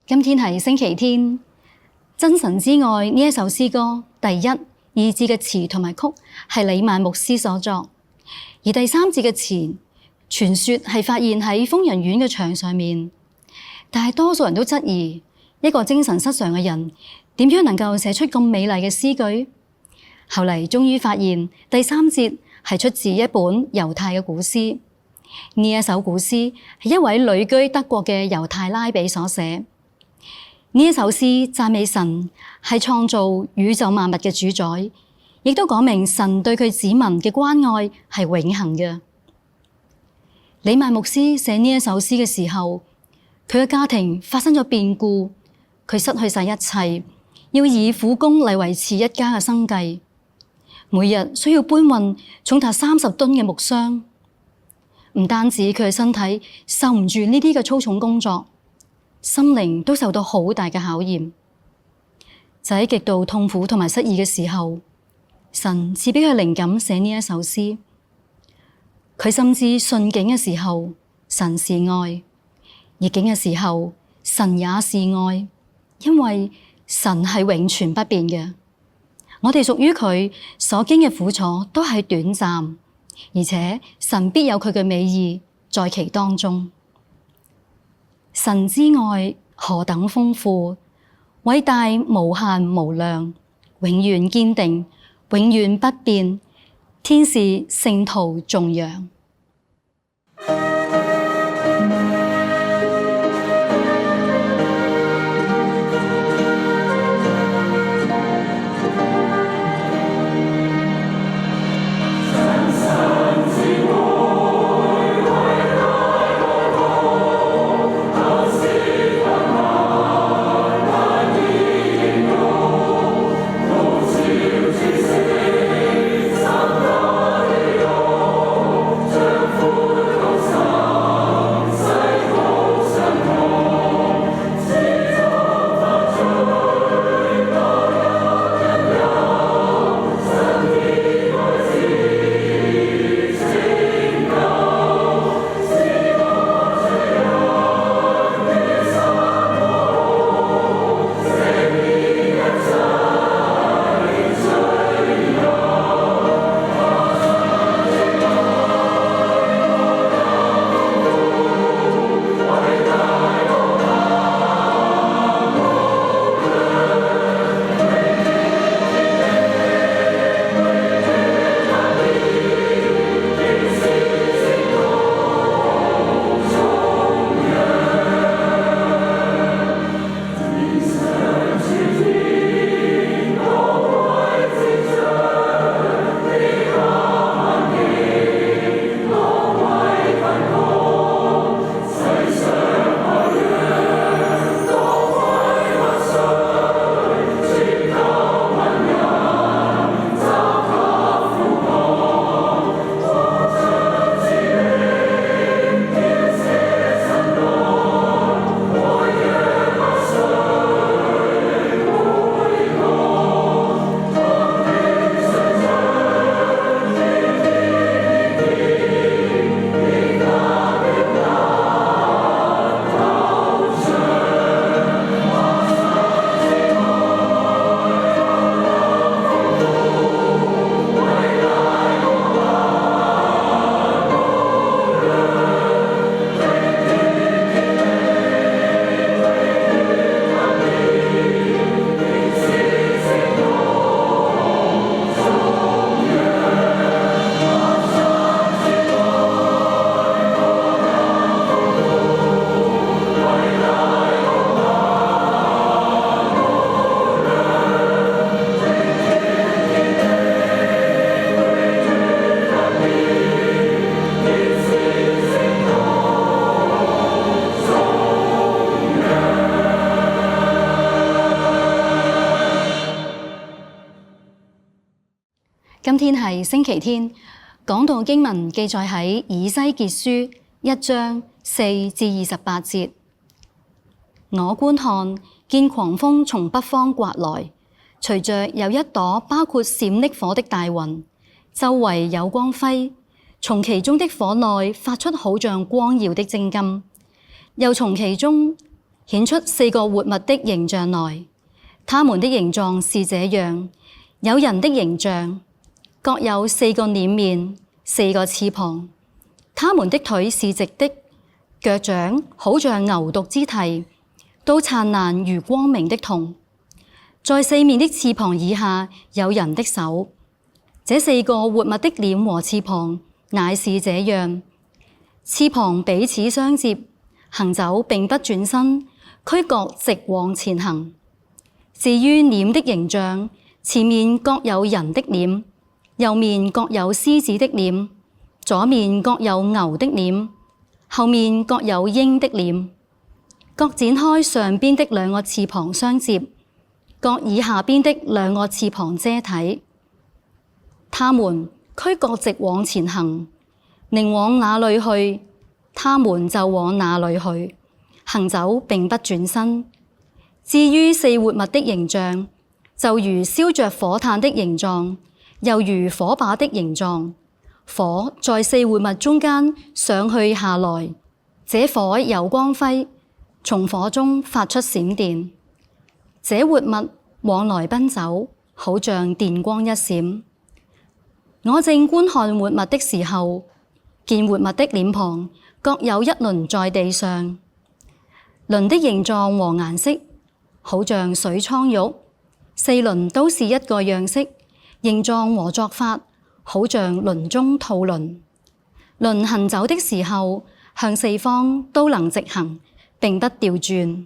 今天係星期天，真神之愛呢一首詩歌第一、二節嘅詞同埋曲係李萬牧師所作，而第三節嘅詞傳說係發現喺瘋人院嘅牆上面，但係多數人都質疑一個精神失常嘅人點樣能夠寫出咁美麗嘅詩句。後嚟終於發現第三節係出自一本猶太嘅古詩，呢一首古詩係一位旅居德國嘅猶太拉比所寫。呢一首詩讚美神係創造宇宙萬物嘅主宰，亦都講明神對佢子民嘅關愛係永恆嘅。李萬牧師寫呢一首詩嘅時候，佢嘅家庭發生咗變故，佢失去晒一切，要以苦工嚟維持一家嘅生計，每日需要搬運重達30噸嘅木箱。唔單止佢嘅身體受唔住呢啲嘅粗重工作，心靈都受到好大嘅考驗。就喺極度痛苦同埋失意嘅時候，神賜俾佢靈感寫呢一首詩。佢深知順境嘅時候神是愛，逆境嘅時候神也是愛，因為神係永存不變嘅。我哋屬於佢所經嘅苦楚都係短暫，而且神必有佢嘅美意在其當中。神之愛何等豐富，偉大無限無量，永遠堅定，永遠不變，天使聖徒頌揚。今天係星期天，講道經文記載喺以西結書1章4至28節。我觀看，見狂風從北方颳來，隨着有一朵包括閃匿火的大雲，周圍有光輝，從其中的火內發出好像光耀的精金，又從其中顯出4個活物的形象來，他們的形狀是這樣：有人的形象，各有4個臉面、4個翅膀。他們的腿是直的，腳掌好像牛犢之蹄，都燦爛如光明的銅。在4面的翅膀以下有人的手。這4個活物的臉和翅膀乃是這樣：翅膀彼此相接，行走並不轉身，俱各直往前行。至於臉的形象，前面各有人的臉，右面各有獅子的臉，左面各有牛的臉，後面各有鷹的臉。各展開上邊的2個翅膀相接，各以下邊的2個翅膀遮體。他們俱各直往前行，寧往哪裏去，他們就往哪裏去，行走並不轉身。至於4活物的形象，就如燒着火炭的形狀，又如火把的形狀。火在4活物中間上去下來，這火有光輝，從火中發出閃電。這活物往來奔走，好像電光一閃。我正觀看活物的時候，見活物的臉龐各有1輪在地上，輪的形狀和顏色好像水蒼玉，4輪都是一個樣式，形狀和作法好像輪中套輪。輪行走的時候，向4方都能直行，並不掉轉。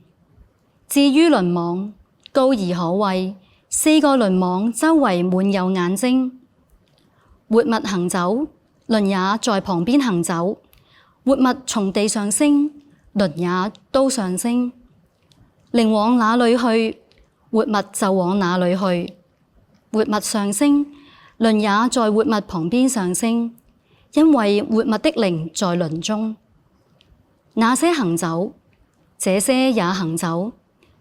至於輪網，高而可畏，4個輪網周圍滿有眼睛。活物行走，輪也在旁邊行走。活物從地上升，輪也都上升。靈往哪裏去，活物就往哪裏去。活物上升，輪也在活物旁邊上升，因為活物的靈在輪中。那些行走，這些也行走；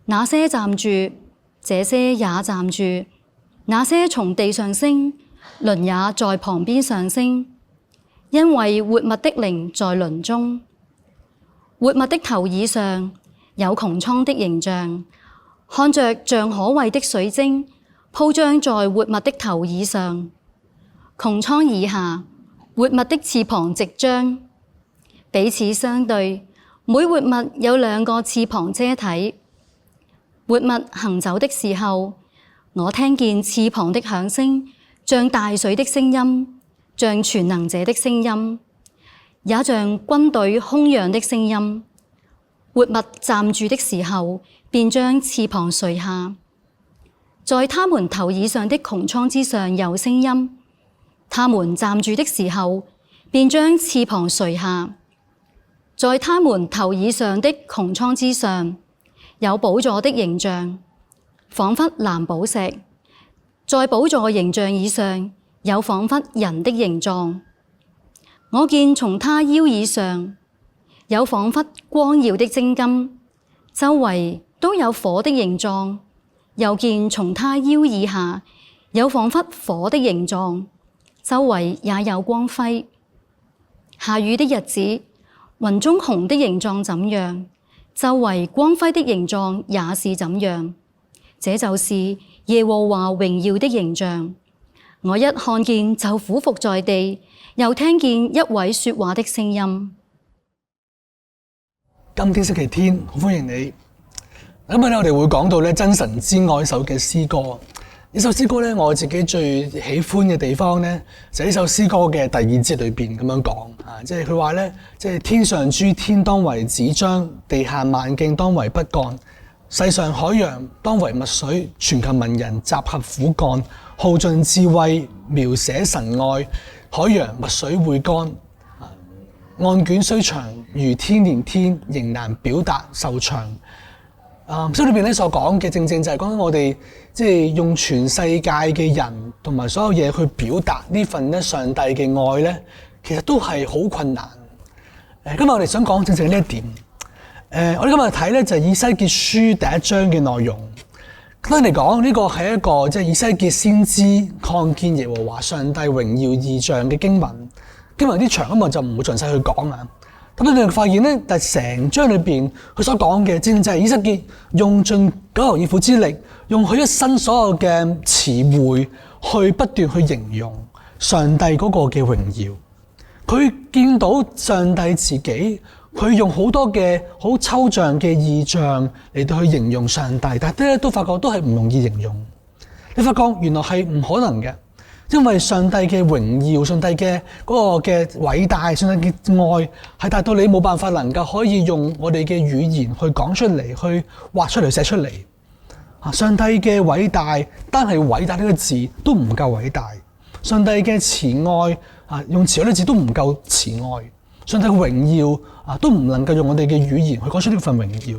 那些站住，這些也站住；那些從地上升，輪也在旁邊上升，因為活物的靈在輪中。活物的頭以上有穹蒼的形象，看着像可畏的水晶鋪張在活物的頭以上。穹蒼以下，活物的翅膀直張，彼此相對，每活物有2個翅膀遮體。活物行走的時候，我聽見翅膀的響聲，像大水的聲音，像全能者的聲音，也像軍隊鬨嚷的聲音。活物站住的時候，便將翅膀垂下，在他們頭以上的穹蒼之上有聲音。他們站住的時候，便將翅膀垂下，在他們頭以上的穹蒼之上有寶座的形象，仿佛藍寶石。在寶座形象以上有仿佛人的形狀。我見從他腰以上有仿佛光耀的精金，周圍都有火的形狀，又見從他腰以下有仿佛火的形狀，周圍也有光輝。下雨的日子，雲中虹的形狀怎樣，周圍光輝的形狀也是怎樣。這就是耶和華榮耀的形象。我一看見就俯伏在地，又聽見一位說話的聲音。今天星期天，好歡迎你。今日我哋會講到真神之愛首嘅詩歌。呢首詩歌我自己最喜歡嘅地方就係呢首詩歌嘅第2節裏邊咁樣講啊，即係佢話即係天上諸天當為紙張，地下萬徑當為筆幹，世上海洋當為墨水，全球文人集合苦幹，耗盡智慧描寫神愛，海洋墨水會乾。案卷雖長如天連天，仍難表達受長。書裏邊所講嘅正正就係講緊我哋即係用全世界嘅人同埋所有嘢去表達呢份上帝嘅愛其實都係好困難。今日我哋想講正正呢一點。我哋今日睇就係以西結書第1章嘅內容。簡單嚟講，呢個係一個即係以西結先知看見耶和華上帝榮耀異象嘅經文。經文啲長，咁我就唔會詳細去講啊。咁你哋發現咧，但係成章裏邊佢所講嘅，正就係以西結用盡九牛二虎之力，用佢一生所有嘅詞彙去不斷去形容上帝嗰個嘅榮耀。佢見到上帝自己，佢用好多嘅好抽象嘅意象嚟到去形容上帝，但係咧都發覺都係唔容易形容。你發覺原來係唔可能嘅。因為上帝嘅榮耀、上帝嘅嗰個嘅偉大、上帝嘅愛係大到你冇辦法能夠可以用我哋嘅語言去講出嚟、去畫出嚟、寫出嚟。上帝嘅偉大，單係偉大呢個字都唔夠偉大。上帝嘅慈愛用慈愛呢個字都唔夠慈愛。上帝嘅榮耀都唔能夠用我哋嘅語言去講出呢份榮耀。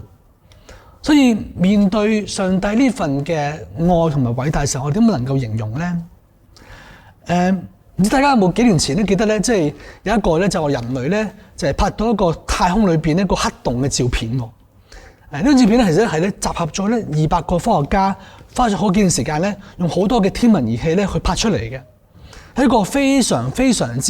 所以面對上帝呢份嘅愛同埋偉大嘅時候，我點能夠形容呢？唔知大家有冇幾年前咧記得咧，即係有一個咧就話人類咧就係拍到一個太空裏邊一個黑洞嘅照片喎。呢張照片咧其實係咧集合咗咧200個科學家花咗好幾段時間咧，用好多嘅天文儀器咧去拍出嚟嘅，係一個非常非常之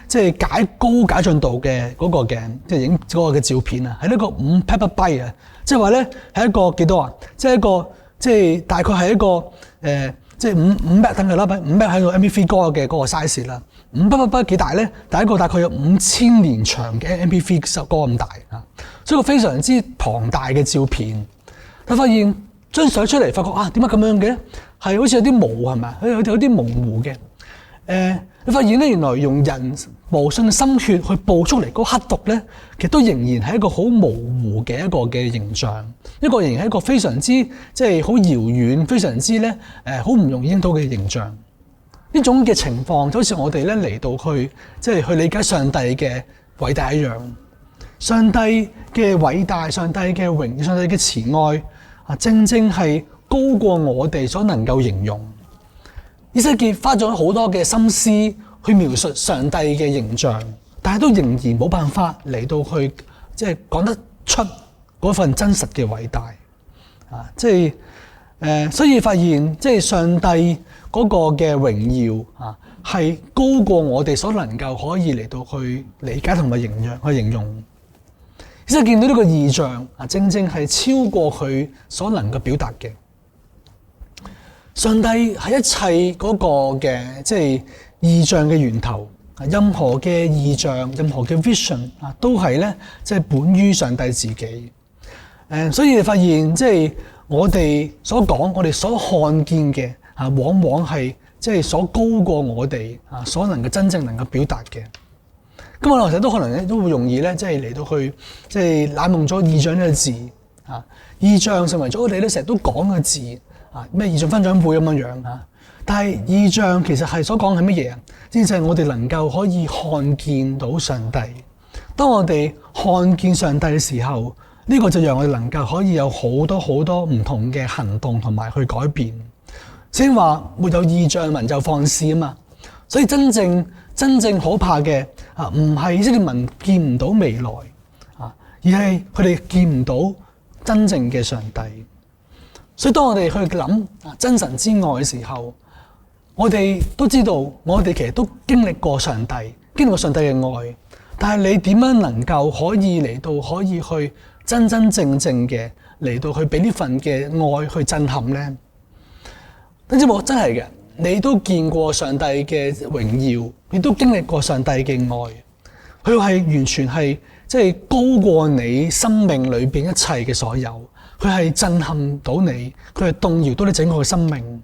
即係高解像度嘅嗰個嘅即係影嗰個嘅照片啊，係呢個5 petabyte 啊，即係話咧係一個幾多啊？即係一個即係大概係一個即係5 MB 等佢啦，5 MB 喺個 MP3 歌嘅嗰個 size 啦。5 MB 幾大咧？第一個大概有5000年長嘅 MP3 歌咁大啊，所以個非常之龐大嘅照片。但發現張相出嚟，發覺點解咁樣嘅？係好似有啲模係咪？有啲模糊嘅。你發現咧，原來用人無數嘅心血去捕捉嚟嗰個黑洞咧，其實都仍然係一個好模糊嘅一個嘅形象，一個仍然係一個非常之即係好遙遠、非常之咧好唔容易影到嘅形象。呢種嘅情況就好似我哋咧嚟到去即係去理解上帝嘅偉大一樣。上帝嘅偉大、上帝嘅榮耀、上帝嘅慈愛正正係高過我哋所能夠形容。以西結花咗好多嘅心思去描述上帝嘅形象，但係都仍然冇辦法嚟到去即係講得出嗰份真實嘅偉大所以發現即係上帝嗰個嘅榮耀係高過我哋所能夠可以嚟到去理解同埋形容。以西結見到呢個異象正正係超過佢所能夠表達嘅。上帝係一切嗰個嘅即係異象嘅源頭，任何嘅異象、任何嘅 vision 都係咧即係本於上帝自己。所以你發現即係我哋所講、我哋所看見嘅往往係即係所高過我哋所能夠真正能夠表達嘅。咁我哋成日都可能咧都會容易咧即係嚟到去即係濫用咗異象呢個字異象成為咗我哋咧成日都講嘅字。咩異象分享會咁樣但係異象其實係所講係乜嘢啊？正正係我哋能夠可以看見到上帝。當我哋看見上帝嘅時候，呢個就讓我哋能夠可以有好多好多唔同嘅行動同埋去改變。先話沒有異象民就放肆啊嘛。所以真正可怕嘅唔係以色列民見唔到未來而係佢哋見唔到真正嘅上帝。所以當我哋去諗真神之愛嘅時候，我哋都知道我哋其實都經歷過上帝，經歷過上帝嘅愛。但係你點樣能夠可以嚟到可以去真真正正嘅嚟到去俾呢份嘅愛去震撼呢？你知冇？真係嘅，你都見過上帝嘅榮耀，你都經歷過上帝嘅愛，佢係完全係即係高過你生命裏邊一切嘅所有。佢係震撼到你，佢係動搖到你整個嘅生命。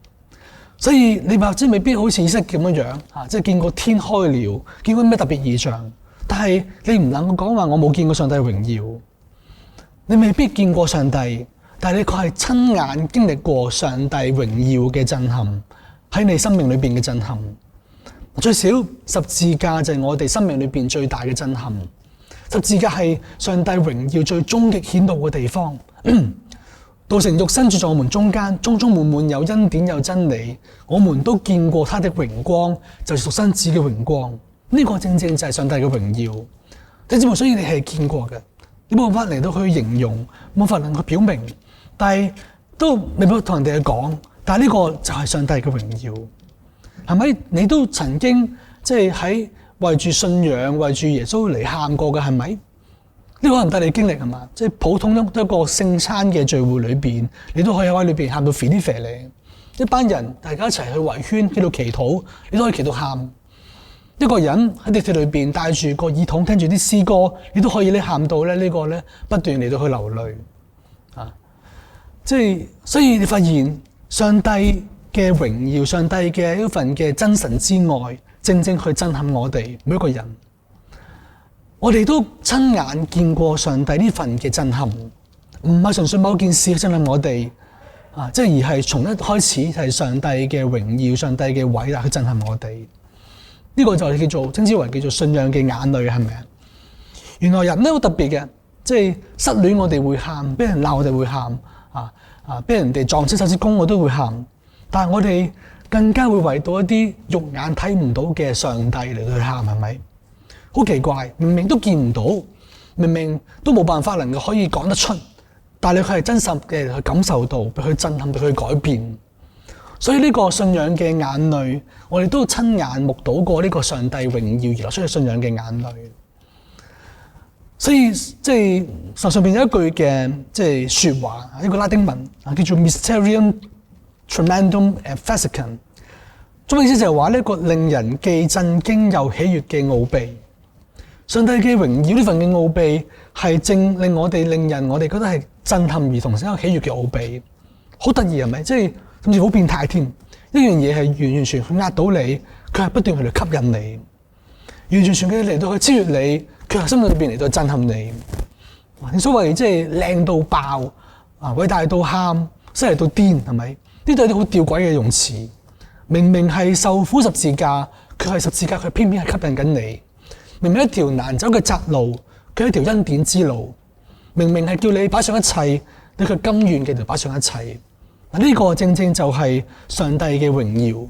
所以你或者未必好似以西結咁樣即係見過天開了，見過咩特別異象。但係你唔能夠講話我冇見過上帝嘅榮耀。你未必見過上帝，但係你確係親眼經歷過上帝榮耀嘅震撼，喺你生命裏邊嘅震撼。最少十字架就係我哋生命裏邊最大嘅震撼。十字架係上帝榮耀最終極顯露嘅地方。道成肉身住在我們中間，充充滿滿有恩典有真理，我們都見過他的榮光，就是獨生子嘅榮光。呢個正正就係上帝嘅榮耀。你知冇？所以你係見過嘅，你冇辦法嚟到去形容，冇法能去表明，但係都未必同人哋去講。但係呢個就係上帝嘅榮耀，係咪？你都曾經即係喺為住信仰、為住耶穌嚟喊過嘅，係咪？呢個可能帶你經歷係嘛？即係普通一個聖餐嘅聚會裏邊，你都可以喺裏邊喊到肥啲肥你。一班人大家一齊去圍圈喺度祈禱，你都可以祈到喊。一個人喺地鐵裏邊戴住個耳筒聽住啲詩歌，你都可以咧喊到咧呢個咧不斷嚟到去流淚啊！即係所以你發現上帝嘅榮耀、上帝嘅一份嘅真神之愛，正正去震撼我哋每一個人。我哋都親眼見過上帝呢份嘅震撼，唔係純粹某件事震撼我哋啊！即係而係從一開始係上帝嘅榮耀、上帝嘅偉大去震撼我哋。呢個就係叫做稱之為叫做信仰嘅眼淚，係咪啊？原來人咧好特別嘅，即係失戀我哋會喊，俾人鬧我哋會喊，俾人哋撞親手指公我都會喊。但係我哋更加會為到一啲肉眼睇唔到嘅上帝嚟到去喊，係咪？好奇怪，明明都見唔到，明明都冇辦法能夠可以講得出，但係佢係真實嘅去感受到，被佢震撼，被佢改變。所以呢個信仰嘅眼淚，我哋都親眼目睹過呢個上帝榮耀而流出嘅信仰嘅眼淚。所以即係上邊有一句嘅即係説話，一個拉丁文啊，叫做 Mysterium Tremendum et Fascicum。中文意思就係話呢個令人既震驚又喜悅嘅奧秘。上帝嘅榮耀呢份嘅奧秘係正令我哋覺得係震撼而同時一個喜悅嘅奧秘，好得意係咪？即係甚至好變態添。一樣嘢係完完全全壓到你，佢係不斷去嚟吸引你，完完全全嘅嚟到去超越你，佢係心裏邊嚟到震撼你。你所謂即係靚到爆啊，偉大到喊，犀利到癲，係咪？呢度有啲好吊詭嘅用詞。明明係受苦十字架，佢係十字架，佢偏偏係吸引緊你。明明一條難走嘅窄路，佢係一條恩典之路。明明係叫你擺上一切，你卻甘願嘅就擺上一切。呢個正正就係上帝嘅榮耀。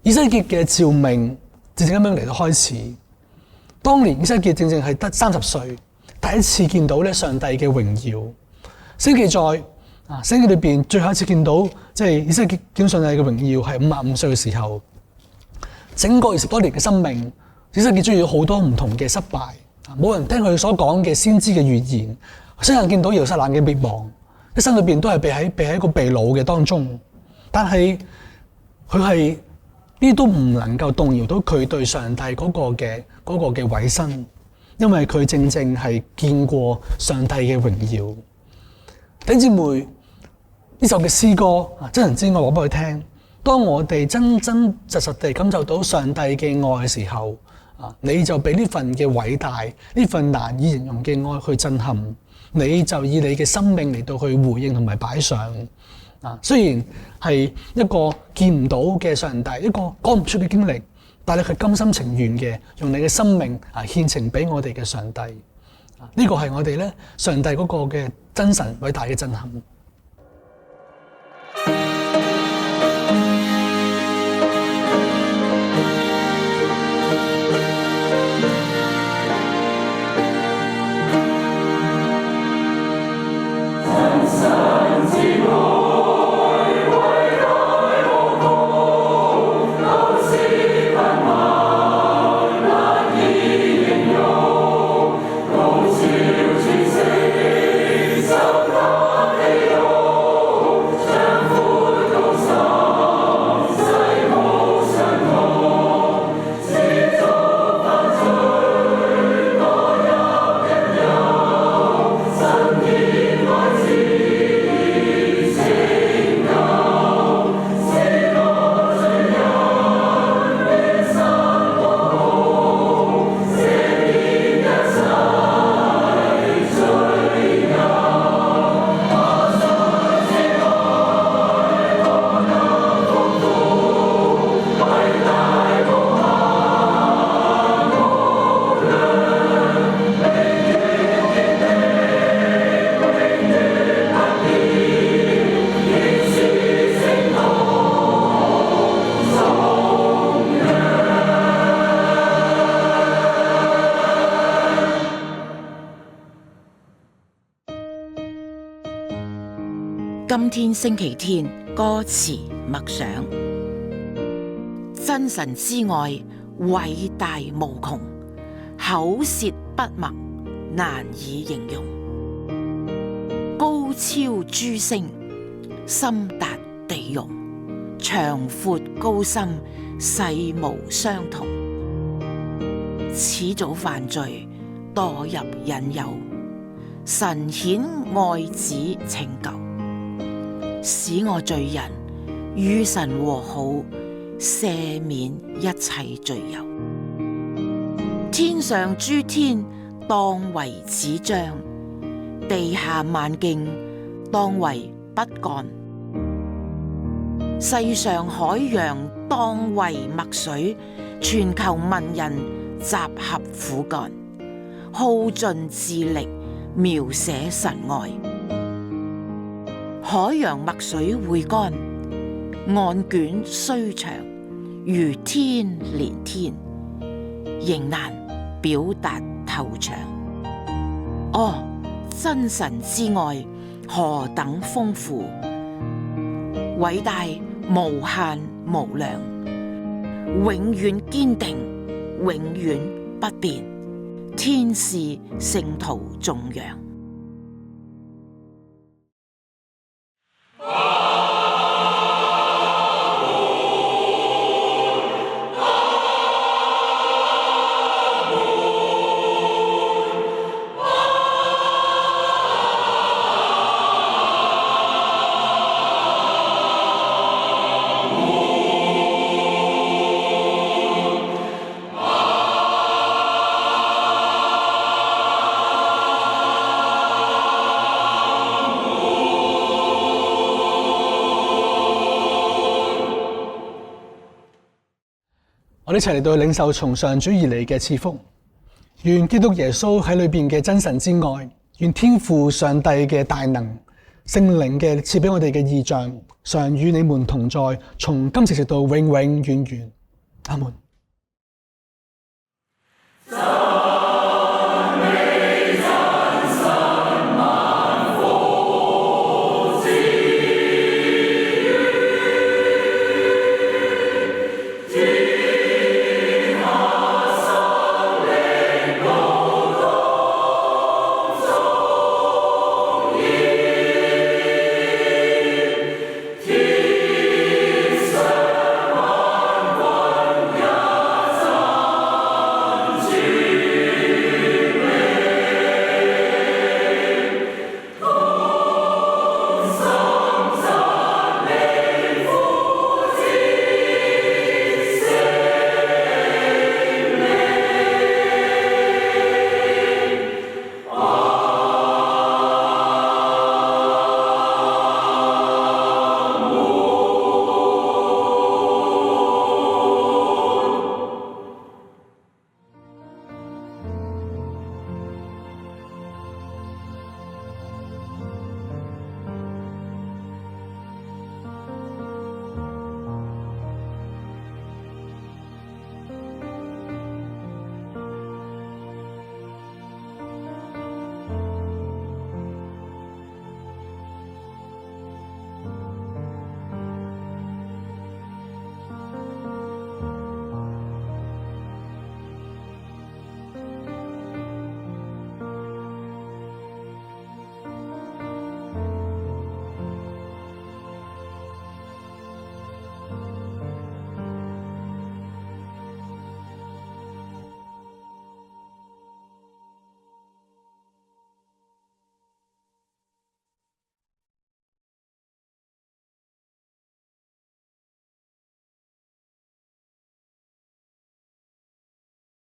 以西結嘅召命正正咁樣嚟到開始。當年以西結正正係得30歲，第一次見到咧上帝嘅榮耀。聖記載聖經裏邊最後一次見到即係以西結見到上帝嘅榮耀係55歲嘅時候。整個20多年嘅生命，以西結遭遇好多唔同嘅失敗，冇人聽佢所講嘅先知嘅預言，親眼見到耶路撒冷嘅滅亡。一生裏邊都係被喺一個被擄嘅當中，但係佢係呢都唔能夠動搖到佢對上帝嗰個嘅委身，因為佢正正係見過上帝嘅榮耀。弟兄姊妹，呢首嘅詩歌真人之愛話俾佢聽，當我哋真真實實地感受到上帝嘅愛嘅時候，你就俾呢份嘅偉大，呢份難以形容嘅愛去震撼。你就以你嘅生命嚟到去回應同埋擺上雖然係一個見唔到嘅上帝，一個講唔出嘅經歷，但係佢甘心情願嘅用你嘅生命獻呈俾我哋嘅上帝。呢個係我哋咧上帝嗰個嘅真神偉大嘅震撼。今天星期天歌詞默想，真神之愛偉大無窮，口舌不默，難以形容。高超諸星，深達地獄，長闊高深，細無相同。始祖犯罪，墮入引誘，神顯愛子拯救，使我罪人與神和好，赦免一切罪由。天上諸天當為紙張，地下萬徑當為筆幹，世上海洋當為墨水，全球文人集合苦幹，耗盡智力描寫神愛。海洋墨水會乾，案卷雖長，如天連天，仍難表達透詳。哦，真神之愛何等豐富，偉大無限無量，永遠堅定，永遠不變，天使聖徒頌揚。我哋一齊嚟到領受從上主而嚟嘅賜福，願基督耶穌喺裏邊嘅真神之愛，願天父上帝嘅大能，聖靈嘅賜俾我哋嘅異象，常與你們同在，從今時直到永永遠遠。阿門。